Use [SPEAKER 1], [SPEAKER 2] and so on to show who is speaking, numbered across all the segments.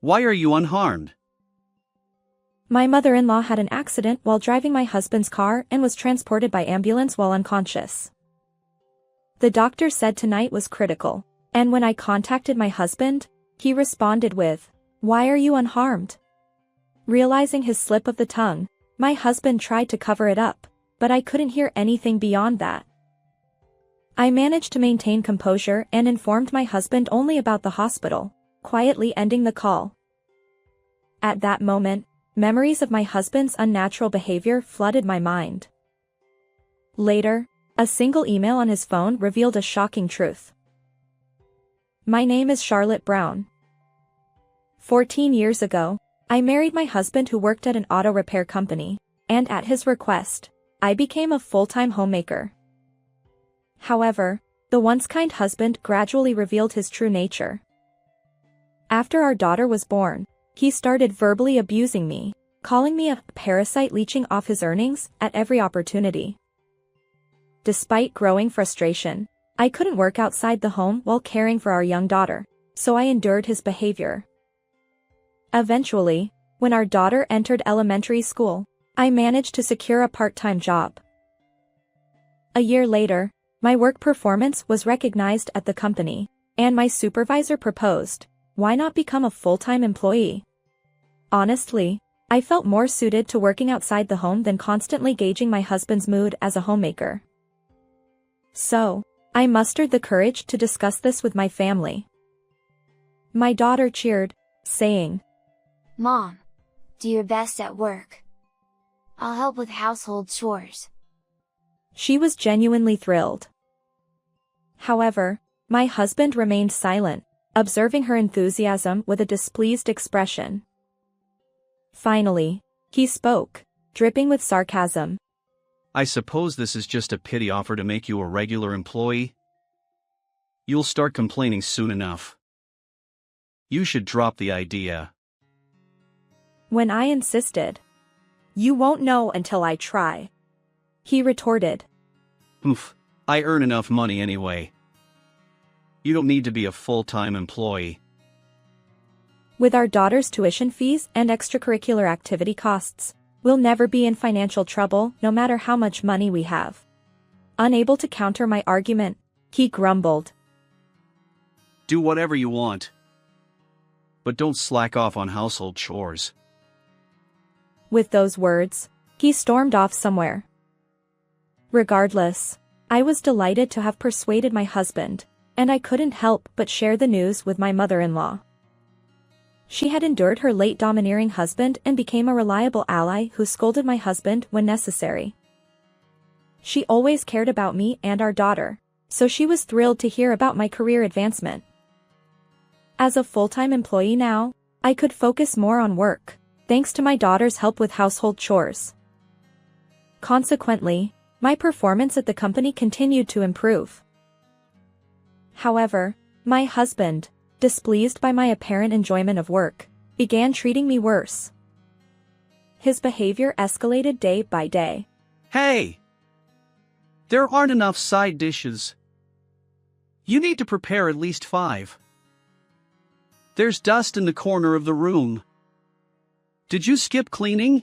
[SPEAKER 1] Why are you unharmed?
[SPEAKER 2] My mother-in-law had an accident while driving my husband's car and was transported by ambulance while unconscious. The doctor said tonight was critical, and when I contacted my husband, he responded with, "Why are you unharmed?" Realizing his slip of the tongue, my husband tried to cover it up, but I couldn't hear anything beyond that. I managed to maintain composure and informed my husband only about the hospital, quietly ending the call. At that moment, memories of my husband's unnatural behavior flooded my mind. Later, a single email on his phone revealed a shocking truth. My name is Charlotte Brown. 14 years ago, I married my husband who worked at an auto repair company, and at his request, I became a full-time homemaker. However, the once kind husband gradually revealed his true nature. After our daughter was born, he started verbally abusing me, calling me a parasite leeching off his earnings at every opportunity. Despite growing frustration, I couldn't work outside the home while caring for our young daughter, so I endured his behavior. Eventually, when our daughter entered elementary school, I managed to secure a part-time job. A year later, my work performance was recognized at the company, and my supervisor proposed, "Why not become a full-time employee?" Honestly, I felt more suited to working outside the home than constantly gauging my husband's mood as a homemaker. So, I mustered the courage to discuss this with my family. My daughter cheered, saying,
[SPEAKER 3] "Mom, do your best at work. I'll help with household chores."
[SPEAKER 2] She was genuinely thrilled. However, my husband remained silent, observing her enthusiasm with a displeased expression. Finally, he spoke, dripping with sarcasm.
[SPEAKER 1] I suppose this is just a pity offer to make you a regular employee? You'll start complaining soon enough. You should drop the idea.
[SPEAKER 2] When I insisted, "You won't know until I try," he retorted.
[SPEAKER 1] Oof, I earn enough money anyway. You don't need to be a full-time employee.
[SPEAKER 2] With our daughter's tuition fees and extracurricular activity costs, we'll never be in financial trouble no matter how much money we have. Unable to counter my argument, he grumbled.
[SPEAKER 1] Do whatever you want. But don't slack off on household chores.
[SPEAKER 2] With those words, he stormed off somewhere. Regardless, I was delighted to have persuaded my husband, and I couldn't help but share the news with my mother-in-law. She had endured her late domineering husband and became a reliable ally who scolded my husband when necessary. She always cared about me and our daughter, so she was thrilled to hear about my career advancement. As a full-time employee now, I could focus more on work, thanks to my daughter's help with household chores. Consequently, my performance at the company continued to improve. However, my husband, displeased by my apparent enjoyment of work, began treating me worse. His behavior escalated day by day.
[SPEAKER 1] Hey! There aren't enough side dishes. You need to prepare at least 5. There's dust in the corner of the room. Did you skip cleaning?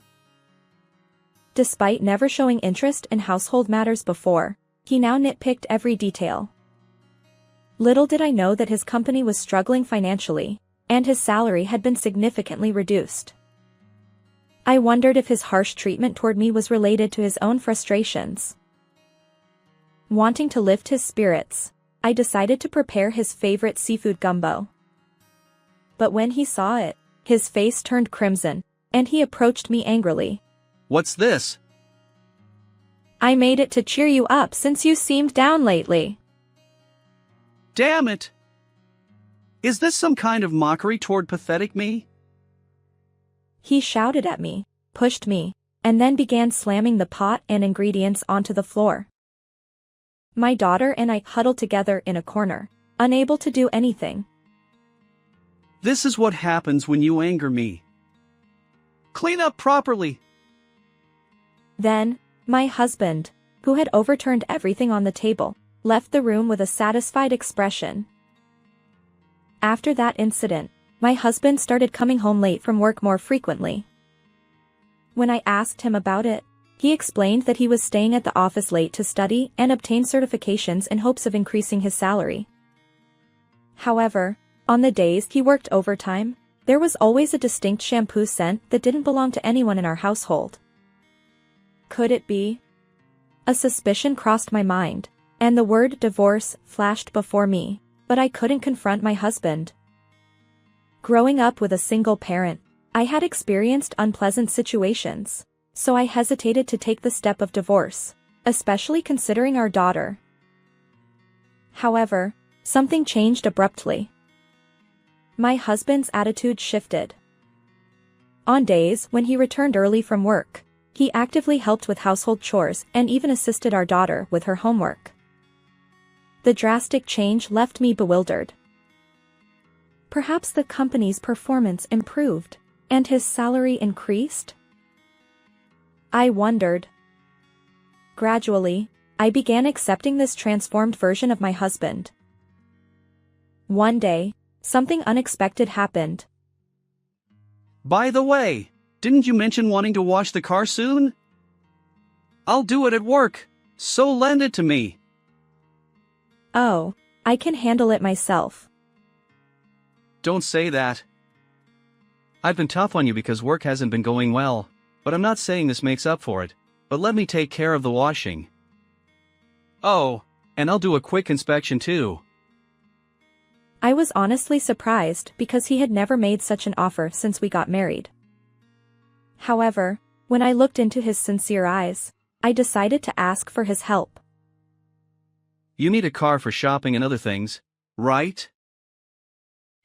[SPEAKER 2] Despite never showing interest in household matters before, he now nitpicked every detail. Little did I know that his company was struggling financially, and his salary had been significantly reduced. I wondered if his harsh treatment toward me was related to his own frustrations. Wanting to lift his spirits, I decided to prepare his favorite seafood gumbo. But when he saw it, his face turned crimson, and he approached me angrily.
[SPEAKER 1] What's this?
[SPEAKER 2] I made it to cheer you up since you seemed down lately.
[SPEAKER 1] Damn it! Is this some kind of mockery toward pathetic me?
[SPEAKER 2] He shouted at me, pushed me, and then began slamming the pot and ingredients onto the floor. My daughter and I huddled together in a corner, unable to do anything.
[SPEAKER 1] This is what happens when you anger me. Clean up properly.
[SPEAKER 2] Then, my husband, who had overturned everything on the table, left the room with a satisfied expression. After that incident, my husband started coming home late from work more frequently. When I asked him about it, he explained that he was staying at the office late to study and obtain certifications in hopes of increasing his salary. However, on the days he worked overtime, there was always a distinct shampoo scent that didn't belong to anyone in our household. Could it be? A suspicion crossed my mind, and the word divorce flashed before me, but I couldn't confront my husband. Growing up with a single parent, I had experienced unpleasant situations, so I hesitated to take the step of divorce, especially considering our daughter. However, something changed abruptly. My husband's attitude shifted. On days when he returned early from work, he actively helped with household chores and even assisted our daughter with her homework. The drastic change left me bewildered. Perhaps the company's performance improved, and his salary increased? I wondered. Gradually, I began accepting this transformed version of my husband. One day, something unexpected happened.
[SPEAKER 1] By the way, didn't you mention wanting to wash the car soon? I'll do it at work, so lend it to me.
[SPEAKER 2] Oh, I can handle it myself.
[SPEAKER 1] Don't say that. I've been tough on you because work hasn't been going well, but I'm not saying this makes up for it, but let me take care of the washing. Oh, and I'll do a quick inspection too.
[SPEAKER 2] I was honestly surprised because he had never made such an offer since we got married. However, when I looked into his sincere eyes, I decided to ask for his help.
[SPEAKER 1] You need a car for shopping and other things, right?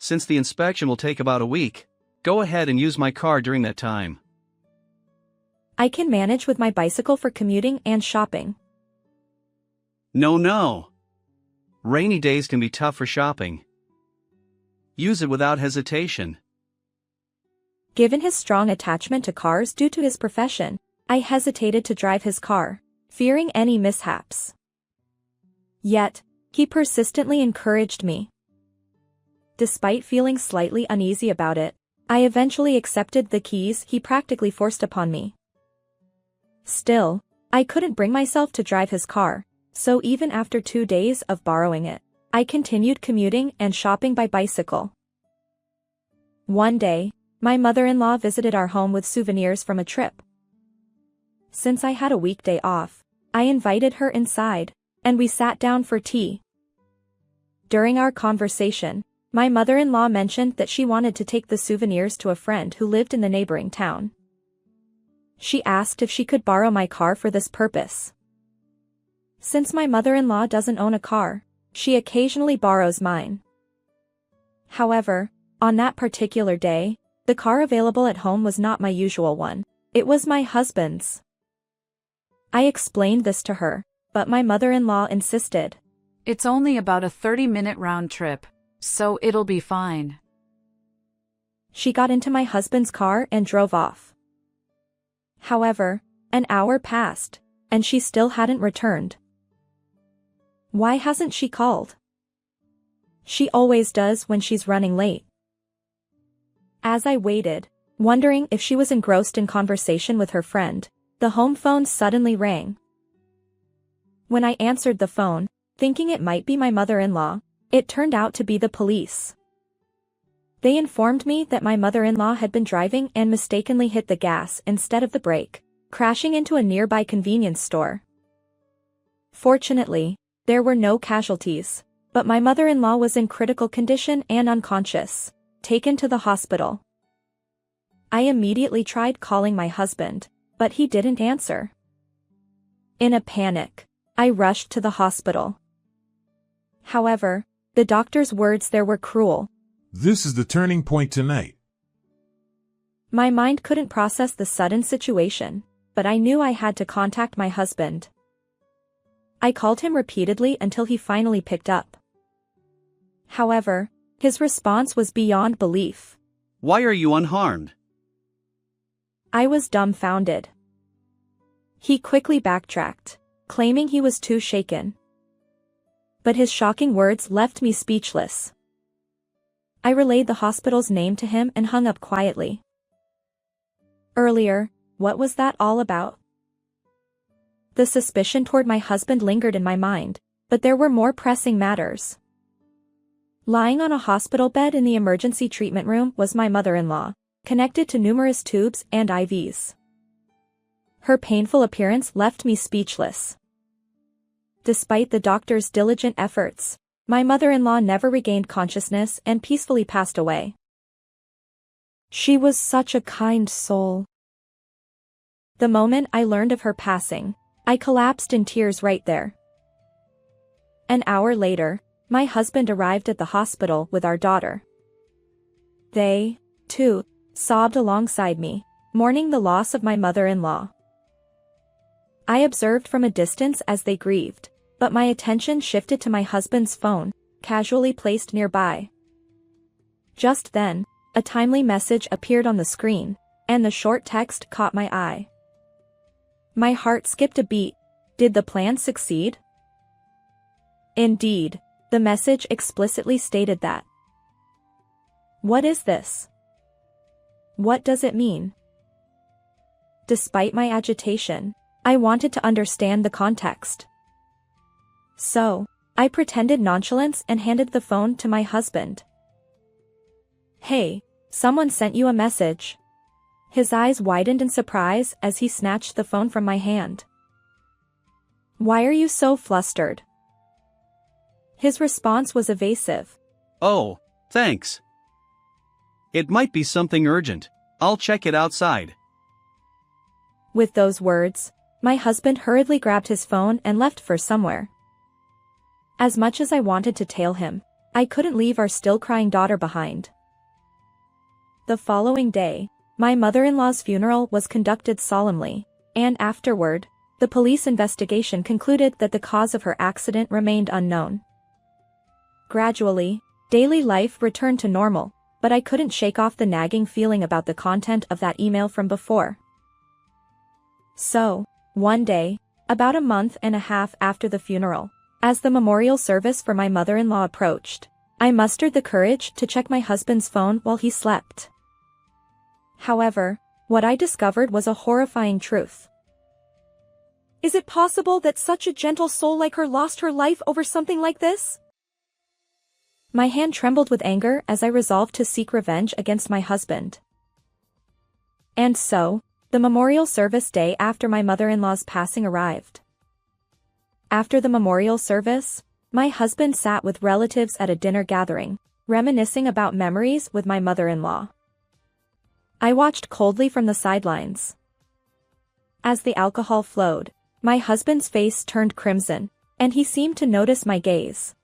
[SPEAKER 1] Since the inspection will take about a week, go ahead and use my car during that time.
[SPEAKER 2] I can manage with my bicycle for commuting and shopping.
[SPEAKER 1] No. Rainy days can be tough for shopping. Use it without hesitation.
[SPEAKER 2] Given his strong attachment to cars due to his profession, I hesitated to drive his car, fearing any mishaps. Yet, he persistently encouraged me. Despite feeling slightly uneasy about it, I eventually accepted the keys he practically forced upon me. Still, I couldn't bring myself to drive his car, so even after 2 days of borrowing it, I continued commuting and shopping by bicycle. One day, my mother-in-law visited our home with souvenirs from a trip. Since I had a weekday off, I invited her inside, and we sat down for tea. During our conversation, my mother-in-law mentioned that she wanted to take the souvenirs to a friend who lived in the neighboring town. She asked if she could borrow my car for this purpose. Since my mother-in-law doesn't own a car, she occasionally borrows mine. However, on that particular day, the car available at home was not my usual one. It was my husband's. I explained this to her, but my mother-in-law insisted.
[SPEAKER 4] It's only about a 30-minute round trip, so it'll be fine.
[SPEAKER 2] She got into my husband's car and drove off. However, an hour passed, and she still hadn't returned. Why hasn't she called? She always does when she's running late. As I waited, wondering if she was engrossed in conversation with her friend, the home phone suddenly rang. When I answered the phone, thinking it might be my mother-in-law, it turned out to be the police. They informed me that my mother-in-law had been driving and mistakenly hit the gas instead of the brake, crashing into a nearby convenience store. Fortunately, there were no casualties, but my mother-in-law was in critical condition and unconscious, taken to the hospital. I immediately tried calling my husband, but he didn't answer. In a panic, I rushed to the hospital. However, the doctor's words there were cruel.
[SPEAKER 5] This is the turning point tonight.
[SPEAKER 2] My mind couldn't process the sudden situation, but I knew I had to contact my husband. I called him repeatedly until he finally picked up. However, his response was beyond belief.
[SPEAKER 1] Why are you unharmed?
[SPEAKER 2] I was dumbfounded. He quickly backtracked, claiming he was too shaken. But his shocking words left me speechless. I relayed the hospital's name to him and hung up quietly. Earlier, what was that all about? The suspicion toward my husband lingered in my mind, but there were more pressing matters. Lying on a hospital bed in the emergency treatment room was my mother-in-law, connected to numerous tubes and IVs. Her painful appearance left me speechless. Despite the doctor's diligent efforts, my mother-in-law never regained consciousness and peacefully passed away. She was such a kind soul. The moment I learned of her passing, I collapsed in tears right there. An hour later, my husband arrived at the hospital with our daughter. They, too, sobbed alongside me, mourning the loss of my mother-in-law. I observed from a distance as they grieved, but my attention shifted to my husband's phone, casually placed nearby. Just then, a timely message appeared on the screen, and the short text caught my eye. My heart skipped a beat. Did the plan succeed? Indeed, the message explicitly stated that. What is this? What does it mean? Despite my agitation, I wanted to understand the context. So, I pretended nonchalance and handed the phone to my husband. Hey, someone sent you a message. His eyes widened in surprise as he snatched the phone from my hand. Why are you so flustered? His response was evasive.
[SPEAKER 1] Oh, thanks. It might be something urgent. I'll check it outside.
[SPEAKER 2] With those words, my husband hurriedly grabbed his phone and left for somewhere. As much as I wanted to tail him, I couldn't leave our still-crying daughter behind. The following day, my mother-in-law's funeral was conducted solemnly, and afterward, the police investigation concluded that the cause of her accident remained unknown. Gradually, daily life returned to normal, but I couldn't shake off the nagging feeling about the content of that email from before. So, one day, about a month and a half after the funeral, as the memorial service for my mother-in-law approached, I mustered the courage to check my husband's phone while he slept. However, what I discovered was a horrifying truth. Is it possible that such a gentle soul like her lost her life over something like this? My hand trembled with anger as I resolved to seek revenge against my husband. And so, the memorial service day after my mother-in-law's passing arrived. After the memorial service, my husband sat with relatives at a dinner gathering, reminiscing about memories with my mother-in-law. I watched coldly from the sidelines. As the alcohol flowed, my husband's face turned crimson, and he seemed to notice my gaze.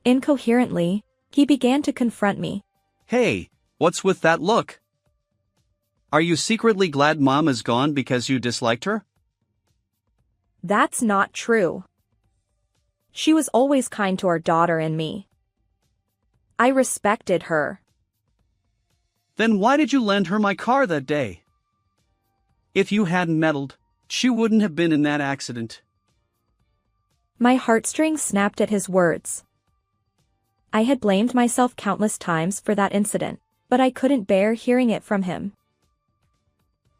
[SPEAKER 2] Incoherently, he began to confront me.
[SPEAKER 1] Hey, what's with that look? Are you secretly glad Mom is gone because you disliked her?
[SPEAKER 2] That's not true. She was always kind to our daughter and me. I respected her.
[SPEAKER 1] Then why did you lend her my car that day? If you hadn't meddled, she wouldn't have been in that accident.
[SPEAKER 2] My heartstrings snapped at his words. I had blamed myself countless times for that incident, but I couldn't bear hearing it from him.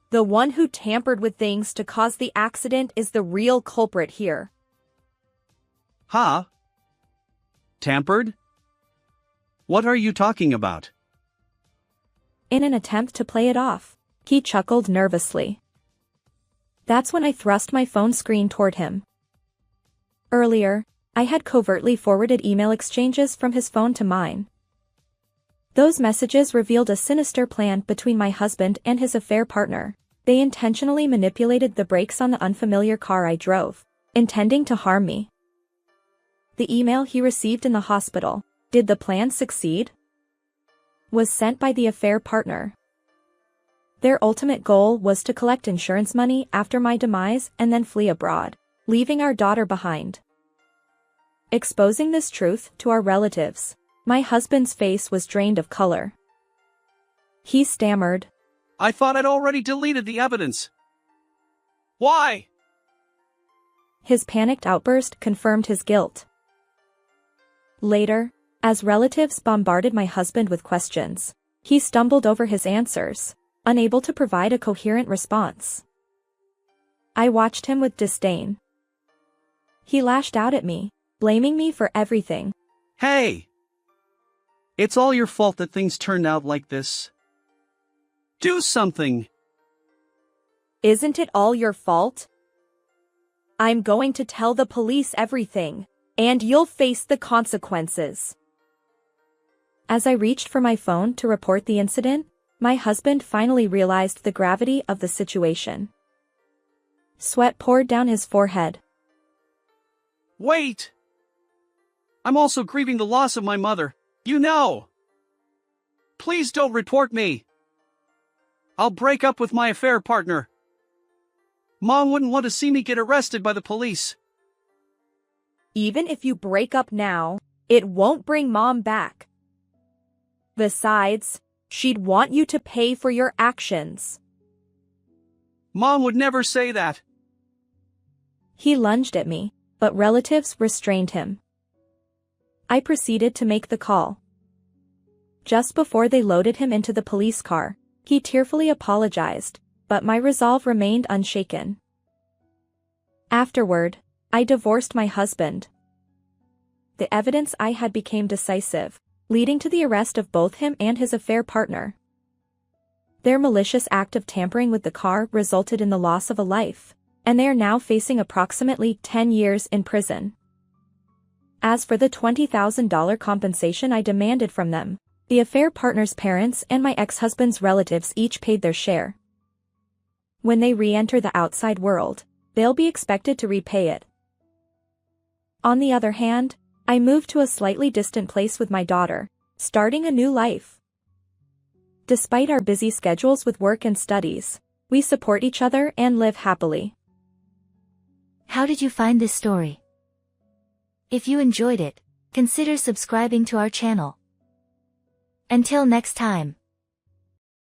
[SPEAKER 2] The one who tampered with things to cause the accident is the real culprit here.
[SPEAKER 1] Huh? Tampered? What are you talking about?
[SPEAKER 2] In an attempt to play it off, he chuckled nervously. That's when I thrust my phone screen toward him. Earlier, I had covertly forwarded email exchanges from his phone to mine. Those messages revealed a sinister plan between my husband and his affair partner. They intentionally manipulated the brakes on the unfamiliar car I drove, intending to harm me. The email he received in the hospital, did the plan succeed? Was sent by the affair partner. Their ultimate goal was to collect insurance money after my demise and then flee abroad, leaving our daughter behind. Exposing this truth to our relatives, my husband's face was drained of color. He stammered.
[SPEAKER 1] I thought I'd already deleted the evidence. Why?
[SPEAKER 2] His panicked outburst confirmed his guilt. Later, As relatives bombarded my husband with questions, he stumbled over his answers, unable to provide a coherent response. I watched him with disdain. He lashed out at me, blaming me for everything.
[SPEAKER 1] Hey! It's all your fault that things turned out like this. Do something!
[SPEAKER 2] Isn't it all your fault? I'm going to tell the police everything, and you'll face the consequences. As I reached for my phone to report the incident, my husband finally realized the gravity of the situation. Sweat poured down his forehead.
[SPEAKER 1] Wait! I'm also grieving the loss of my mother, you know! Please don't report me! I'll break up with my affair partner. Mom wouldn't want to see me get arrested by the police.
[SPEAKER 2] Even if you break up now, it won't bring Mom back. Besides, she'd want you to pay for your actions.
[SPEAKER 1] Mom would never say that.
[SPEAKER 2] He lunged at me, but relatives restrained him. I proceeded to make the call. Just before they loaded him into the police car, he tearfully apologized, but my resolve remained unshaken. Afterward, I divorced my husband. The evidence I had became decisive, leading to the arrest of both him and his affair partner. Their malicious act of tampering with the car resulted in the loss of a life, and they are now facing approximately 10 years in prison. As for the $20,000 compensation I demanded from them, the affair partner's parents and my ex-husband's relatives each paid their share. When they re-enter the outside world, they'll be expected to repay it. On the other hand, I moved to a slightly distant place with my daughter, starting a new life. Despite our busy schedules with work and studies, we support each other and live happily.
[SPEAKER 3] How did you find this story? If you enjoyed it, consider subscribing to our channel. Until next time.